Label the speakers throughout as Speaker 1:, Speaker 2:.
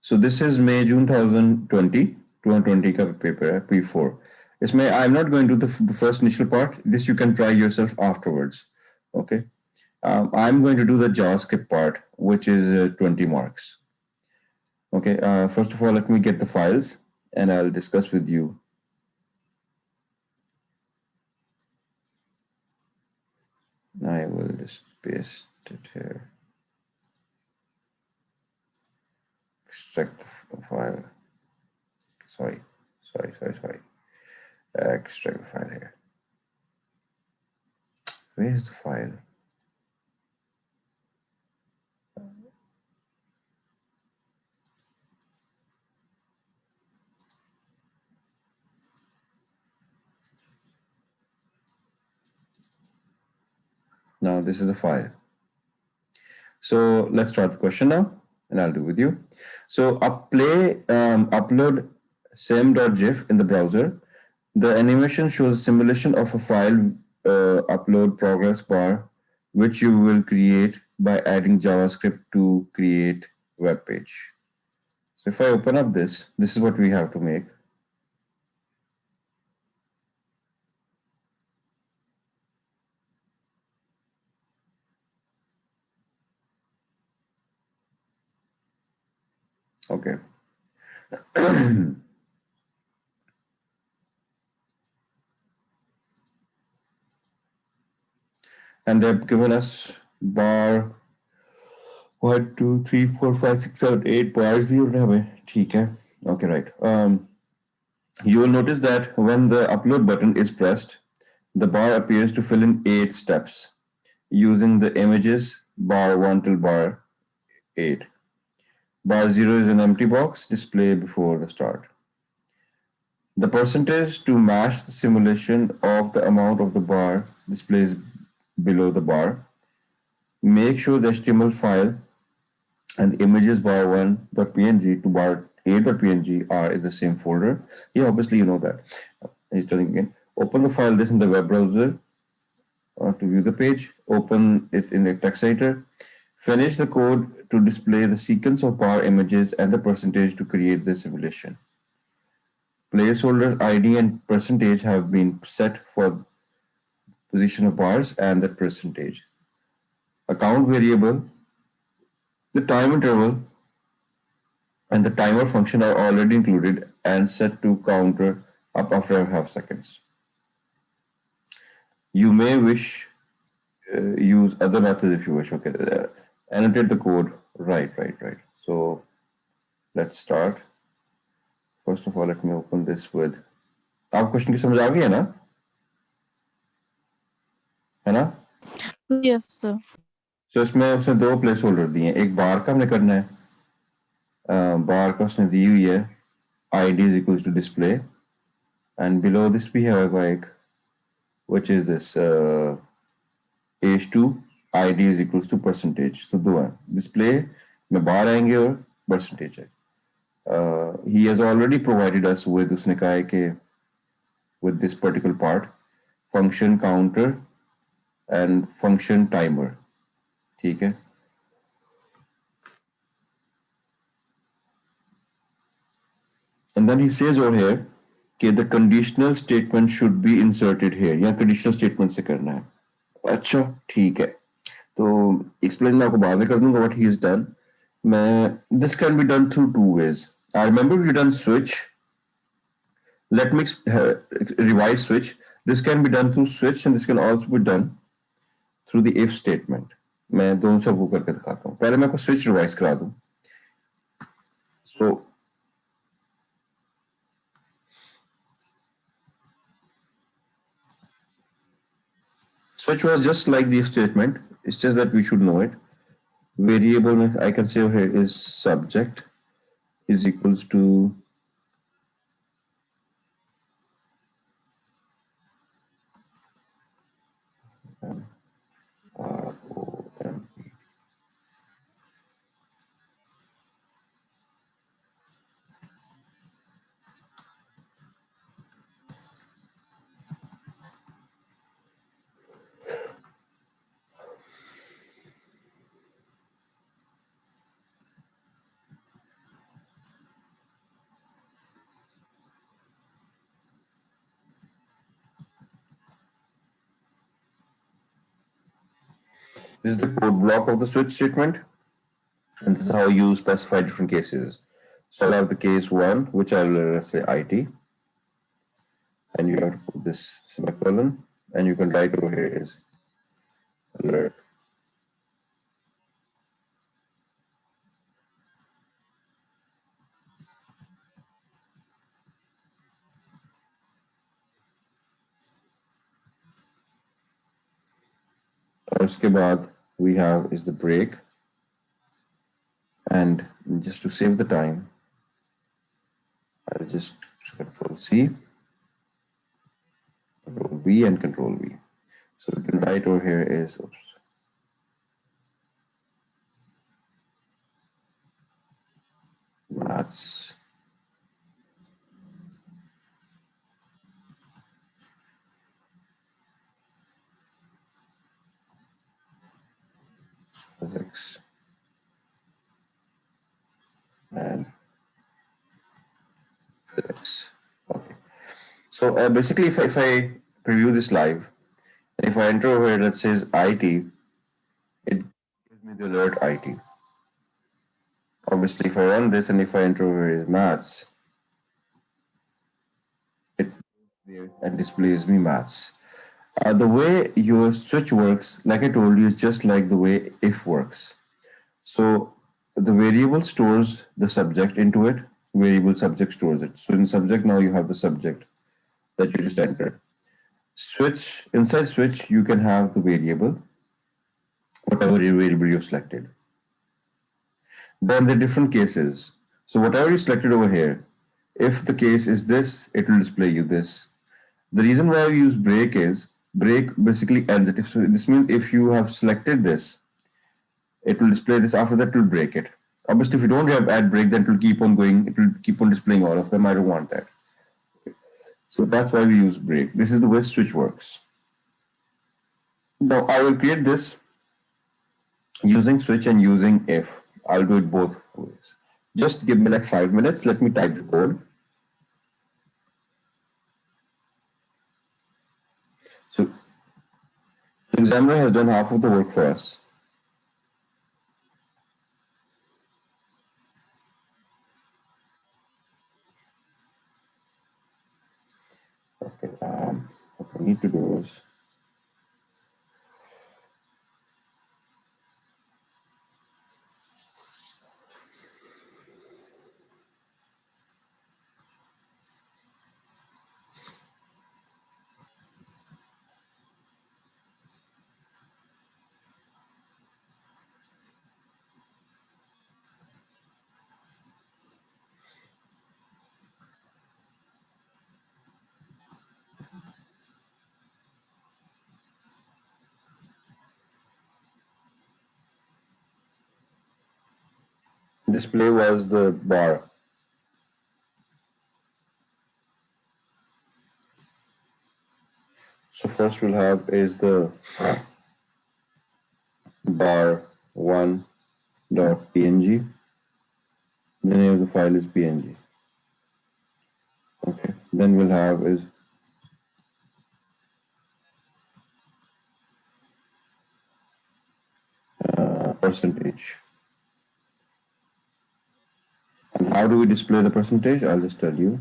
Speaker 1: So this is May June 2020 2020 का paper है P4. इसमें I'm not going to do the first initial part. This you can try yourself afterwards. Okay. I'm going to do the JavaScript part, which is 20 marks. Okay. First of all, let me get the files and I'll discuss with you. I will just paste it here. Extract the file. Sorry. Extract the file here. Where is the file? Now this is the file. So let's start the question now, and I'll do with you. So upload sim.gif in the browser. The animation shows a simulation of a file upload progress bar, which you will create by adding JavaScript to create web page. So if I open up this is what we have to make. Okay. And they've given us bar 1, 2, 3, 4, 5, 6, 7, 8 bars. Okay, right. You will notice that when the upload button is pressed, the bar appears to fill in 8 steps using the images bar 1 till bar 8. Bar 0 is an empty box display before the start. The percentage to match the simulation of the amount of the bar displays below the bar. Make sure the HTML file and images bar 1.png to bar 8.png are in the same folder. Yeah, obviously you know that. He's telling again. Open the file this in the web browser to view the page. Open it in a text editor. Finish the code to display the sequence of bar images and the percentage to create the simulation. Placeholders ID and percentage have been set for position of bars and the percentage. Account variable, the time interval, and the timer function are already included and set to counter up after half seconds. You may wish use other methods if you wish. Okay, annotate the code. Right. So let's start. First of all, let me open this with. आप question की समझ आ गई है ना?
Speaker 2: Yes, sir.
Speaker 1: So इसमें उसने 2 place holder दिए हैं. एक बार का हमने करना है. बार का उसने दी हुई है. ID is equals to display, and below this we have like, which is this h2 ID is equals to percentage. So दो है. Display में बार आएंगे और percentage है. He has already provided us with उसने कहा है कि with this particular part, function counter and function timer. ठीक है. And then he says over here कि the conditional statement should be inserted here. या conditional statement से करना है. अच्छा ठीक है. तो explain मैं आपको बाद में कर दूंगा what he has done. This can be done through 2 ways. I remember we done switch. Let me revise switch. This can be done through switch and this can also be done through the if statement. मैं दोनों सबको करके दिखाता हूँ. पहले मैं आपको switch revise करा दूँ. So switch was just like the if statement. It's just that we should know it. Variable I can say over here is subject is equals to ROM. This is the code block of the switch statement, and this is how you specify different cases. So I'll have the case one, which I'll let's say IT, and you have to put this semicolon, and you can write over here is alert. और उसके बाद we have is the break, and just to save the time, I'll just Control C, Control V, and Control V. So we can write over here is maths physics and physics. Okay. So basically, if I preview this live, and if I enter over here that says IT, it gives me the alert IT. Obviously, if I run this and if I enter over here is maths, it there and displays me maths. The way your switch works, like I told you, is just like the way if works. So the variable stores the subject into it, variable subject stores it. So in subject now you have the subject that you just entered. Switch, inside switch, you can have the variable, whatever variable you selected. Then the different cases. So whatever you selected over here, if the case is this, it will display you this. The reason why we use break is break basically ends it. So this means if you have selected this, it will display this. After that, it will break it. Obviously, if you don't have add break, then it will keep on going. It will keep on displaying all of them. I don't want that. So that's why we use break. This is the way switch works. Now I will create this using switch and using if. I'll do it both ways. Just give me like 5 minutes. Let me type the code. So the examiner has done half of the work for us. Okay. What we need to do is display was the bar. So first we'll have is the bar one dot png. The name of the file is png. Okay. Then we'll have is percentage. And how do we display the percentage? I'll just tell you.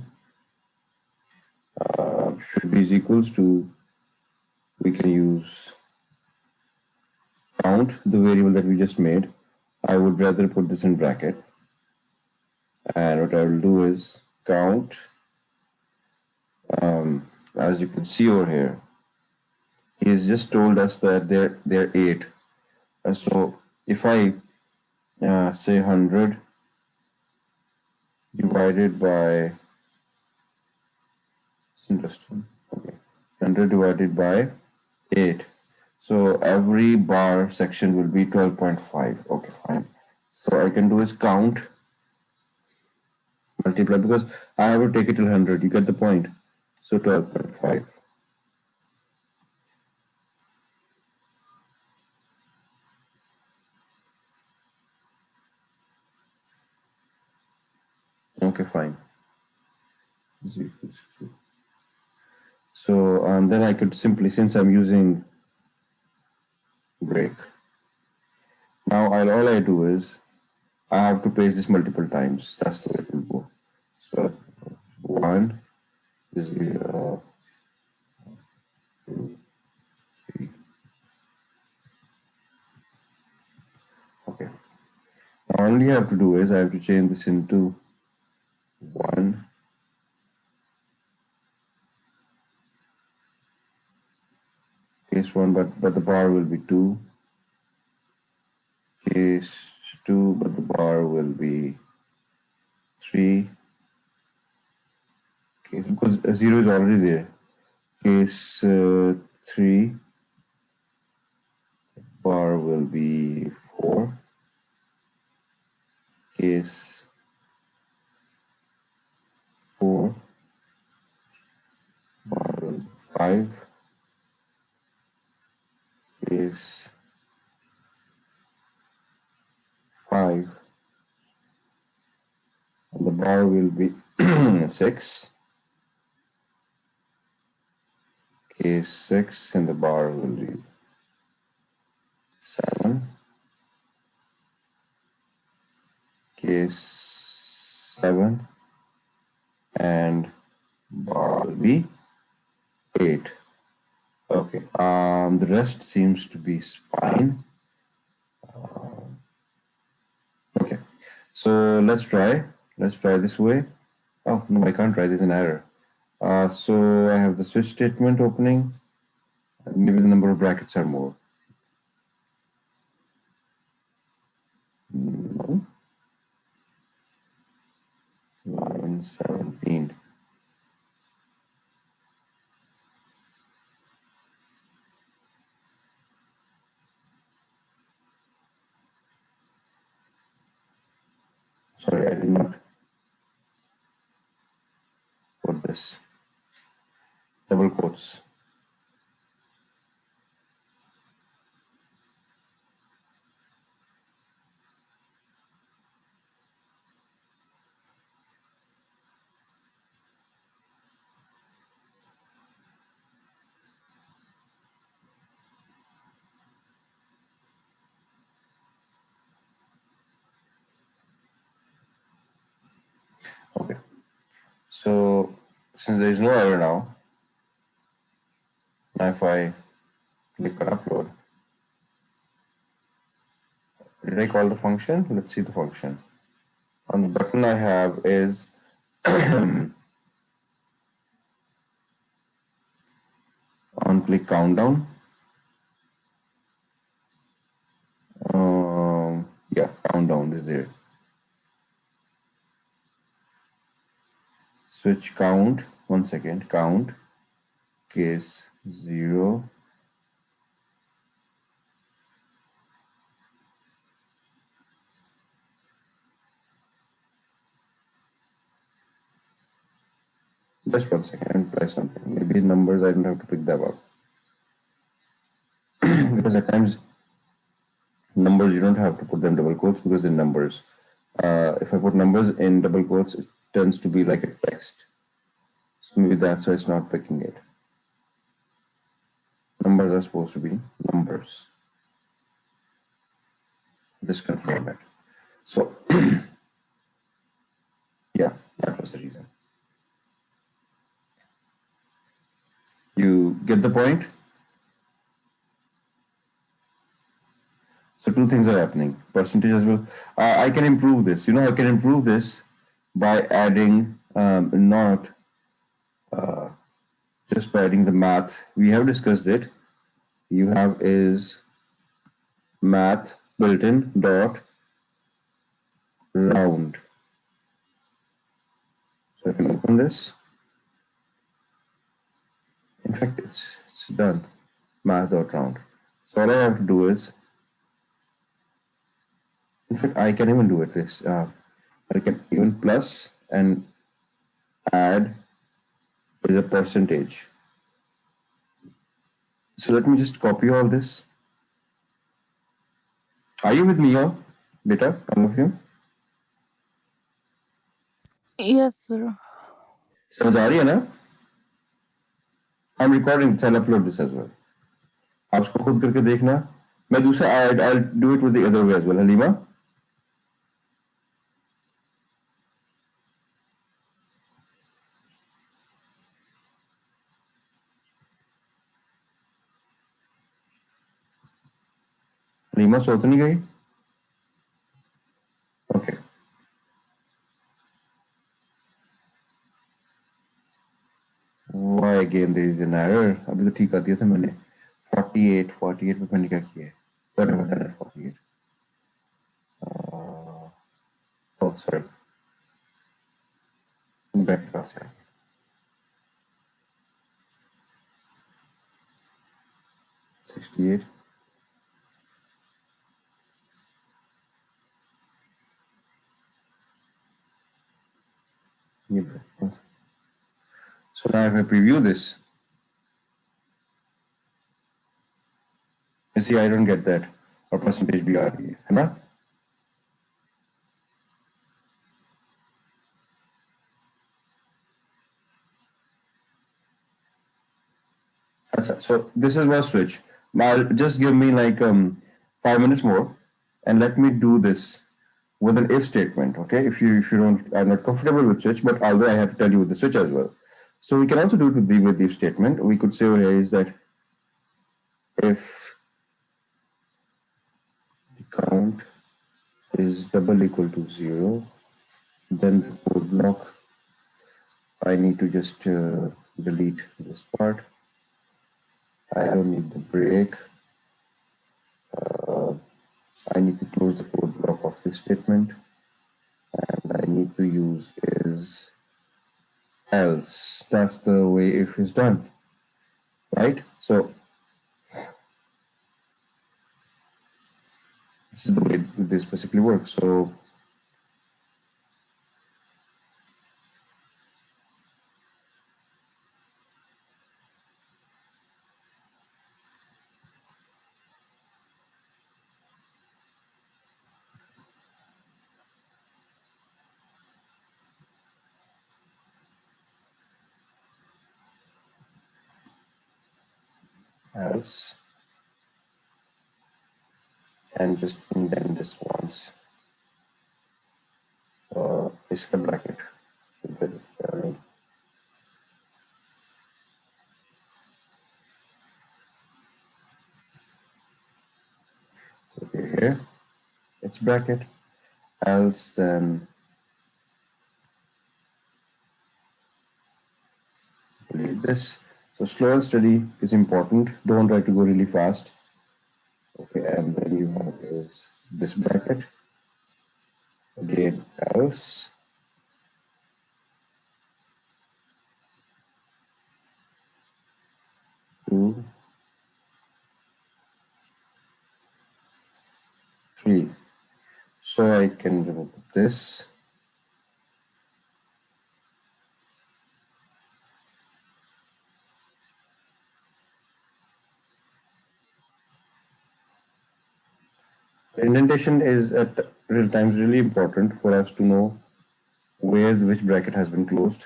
Speaker 1: Should be is equals to, we can use count, the variable that we just made. I would rather put this in bracket. And what I will do is count, as you can see over here, he has just told us that they're 8. So if I say 100 divided by, it's interesting, okay, 100 divided by 8. So every bar section will be 12.5. Okay, fine. So I can do is count, multiply, because I have to take it till 100. You get the point? So 12.5. Okay, fine. So and then I could simply, since I'm using break, Now all I do is I have to paste this multiple times. That's the way it will go. So 1, 0, 3. Okay. Now all you have to do is I have to change this into 1, case 1, but the bar will be 2, case 2, but the bar will be 3, case, because 0 is already there. Case 3, bar will be 4, case 4, bar will be 5, case 5, and the bar will be 6, case 6, and the bar will be 7, case 7, and bar will be 8. Okay, the rest seems to be fine. Okay, so let's try this way. Oh no, I can't try, there's an error. So I have the switch statement opening. Maybe the number of brackets are more. No. Line 17. Sorry, I did not put this. Double quotes. Okay. So since there is no error now if I click on upload, did I call the function? Let's see the function. On the button I have is on click countdown. Yeah, countdown is there. Switch count, 1 second, count, case 0, just 1 second, try something. Maybe numbers I don't have to pick them up. Because at times numbers you don't have to put them double quotes because they're numbers. If I put numbers in double quotes, it tends to be like a text. So maybe that's why it's not picking it. Numbers are supposed to be numbers. Just confirm it. So yeah, that was the reason. You get the point? So two things are happening. Percentage as well. I can improve this. I can improve this by adding not just by adding the math. We have discussed it. You have is math built-in dot round. So I can open this. In fact, it's done. Math dot round. So all I have to do is, in fact, I can even do it this. I can even plus and add is a percentage. So let me just copy all this. Are you with me here, beta, all of you?
Speaker 2: Yes, sir.
Speaker 1: समझ आ रही है ना? I'm recording this. I'll upload this as well. आप उसको खुद करके देखना. मैं दूसरा I'll do it with the other way as well. Halima, Halima सो तो नहीं गई? Okay. Why again there is an error? अभी तो ठीक कर दिया था मैंने. 48 में मैंने क्या किया है? Whatever that is 48. Oh, sorry. Back class है. 68. ये back class. So now if I preview this, you see I don't get that. और percentage भी आ रही है ना? So this is my switch. Now just give me like 5 minutes more, and let me do this with an if statement. Okay, if you don't, I'm not comfortable with switch, but although I have to tell you with the switch as well. So we can also do it with the if statement. We could say over here is that if the count is double equal to 0, then the code block, I need to just delete this part. I don't need the break. I need to close the code block of this statement, and I need to use is else. That's the way if is done, right? So this is the way this basically works. So else, and just indent this once. इसका bracket. Okay, here it's bracket. Else then delete this. So slow and steady is important. Don't try to go really fast. Okay, and then you have is this bracket. Again, else. 2, 3. So I can remove this. Indentation is at real times really important for us to know where which bracket has been closed.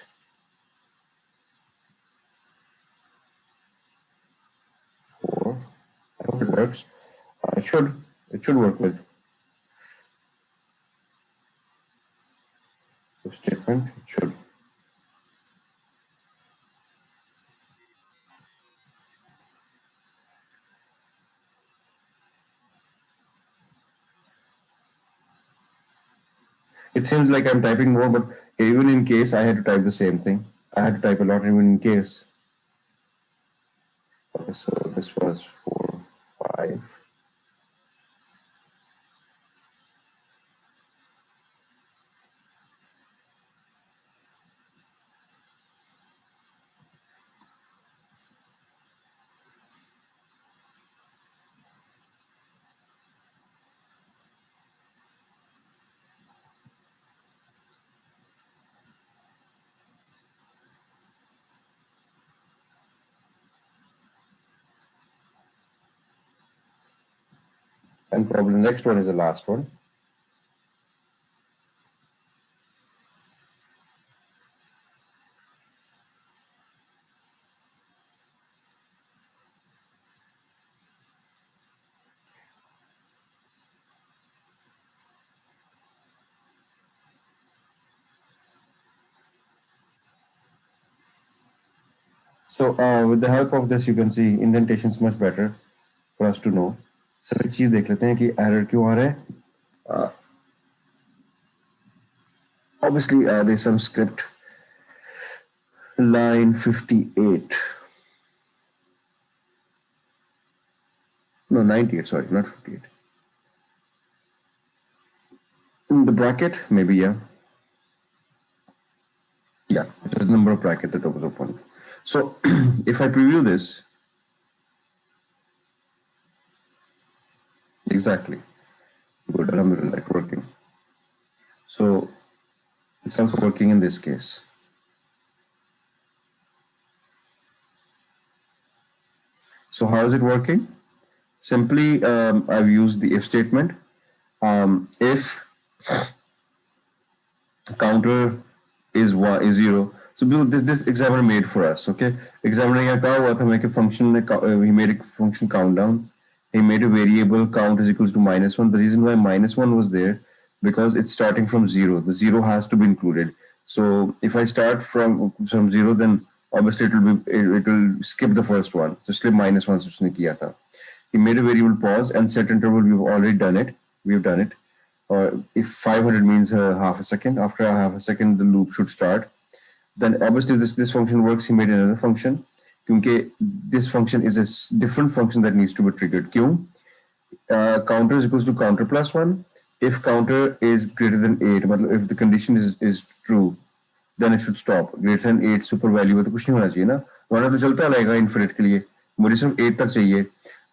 Speaker 1: 4. I hope it works. It should work with the statement. It should. It seems like I'm typing more, but even in case I had to type the same thing. I had to type a lot even in case. Okay, so this was 4, 5. And probably the next one is the last one. So with the help of this, you can see indentation is much better for us to know. Sir एक चीज देख लेते हैं कि error क्यों आ रहा है. Obviously, there's some script. Line 58. No, 98. Sorry, not 58. In the bracket, maybe yeah. Yeah, it was the number of bracket that was open. So if I preview this, exactly. Good, alhamdulillah, it's working. So it's also working in this case. So how is it working? Simply, I've used the if statement. If counter is zero. So this examiner made for us. Okay, examiner यहाँ कहा हुआ था make a function he made a function countdown. He made a variable count is equals to -1. The reason why -1 was there because it's starting from zero. The zero has to be included. So if I start from zero, then obviously it will skip the first one. So skip -1 उसने किया था. He made a variable pause and set interval. We've already done it. We've done it. Or if 500 means half a second, after a half a second, the loop should start. Then obviously this function works. He made another function. Because this function is a different function that needs to be triggered. Kyun? Counter is equals to counter plus 1. If counter is greater than 8, if the condition is true, then it should stop. Greater than 8 super value है तो कुछ नहीं होना चाहिए ना, वरना तो चलता रहेगा infinite के लिए. मुझे सिर्फ 8 तक चाहिए.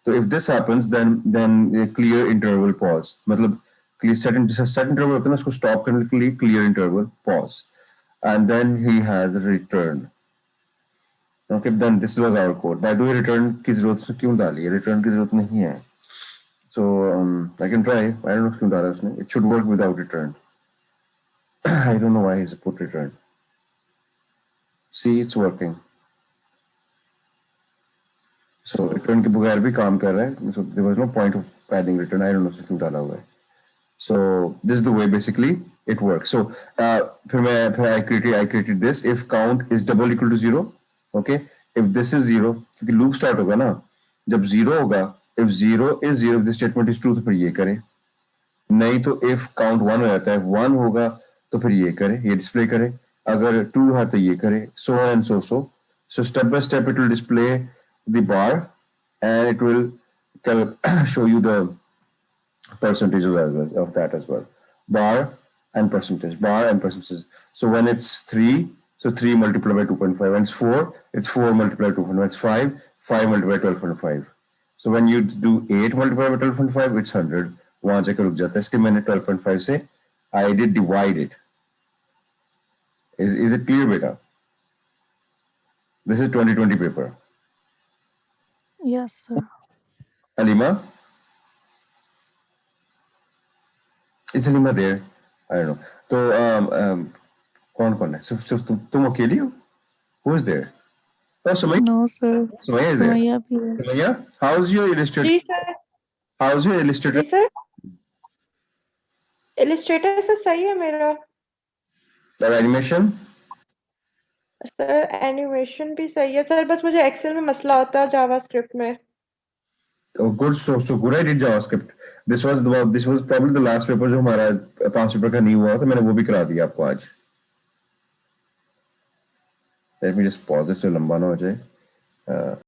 Speaker 1: So if this happens, then a clear interval pause. मतलब set interval होता है ना, उसको stop करने के लिए clear interval pause, and then he has return. Okay, then this was our code. By the way, return की जरूरत क्यों डाली है? Return की जरूरत नहीं है. So I can try. I don't know क्यों डाला उसने. It should work without return. I don't know why he's put return. See, it's working. So return के बगैर भी काम कर रहा है. So there was no point of adding return. I don't know क्यों डाला हुआ है. So this is the way basically it works. So I created this. If count is double equal to 0, okay. If this is 0, क्योंकि loop start होगा ना, जब 0 होगा, if 0 is 0, if the statement is true तो फिर ये करे. नहीं तो if count 1 हो जाता है, 1 होगा तो फिर ये करे, ये display करे. अगर 2 है तो ये करे. So on and so. So step by step it will display the bar and it will show you the percentage of that as well. Bar and percentage. So when it's 3, so 3 multiplied by 2.5. When it's 4, it's 4 multiplied by 2.5. When it's 5, 5 multiplied by 12.5. So when you do 8 multiplied by 12.5, it's 100. वहां जाकर रुक जाता है. इसके मैंने 12.5 से I did divide it. Is it clear, beta? This is 2020 paper.
Speaker 2: Yes, sir.
Speaker 1: Alima? Is Alima there? I don't know. So कौन है? सिर्फ तुम अकेली हो? Who is there? Oh, Sumaya.
Speaker 2: No, sir.
Speaker 1: Sumaya is there.
Speaker 2: Sumaya भी है.
Speaker 1: Sumaya, how's your illustrator?
Speaker 3: जी sir.
Speaker 1: How's your illustrator?
Speaker 3: जी सर. इलिस्ट्रेटर से सही है मेरा.
Speaker 1: That animation?
Speaker 3: सर एनिमेशन भी सही है सर, बस मुझे एक्सेल में मसला होता है जावास्क्रिप्ट में.
Speaker 1: Oh, good. So good. I did JavaScript. This was probably the last paper जो हमारा 5 पेपर का नहीं हुआ था, मैंने वो भी करा दिया आपको आज. Let me just pause this so लंबा ना हो जाए.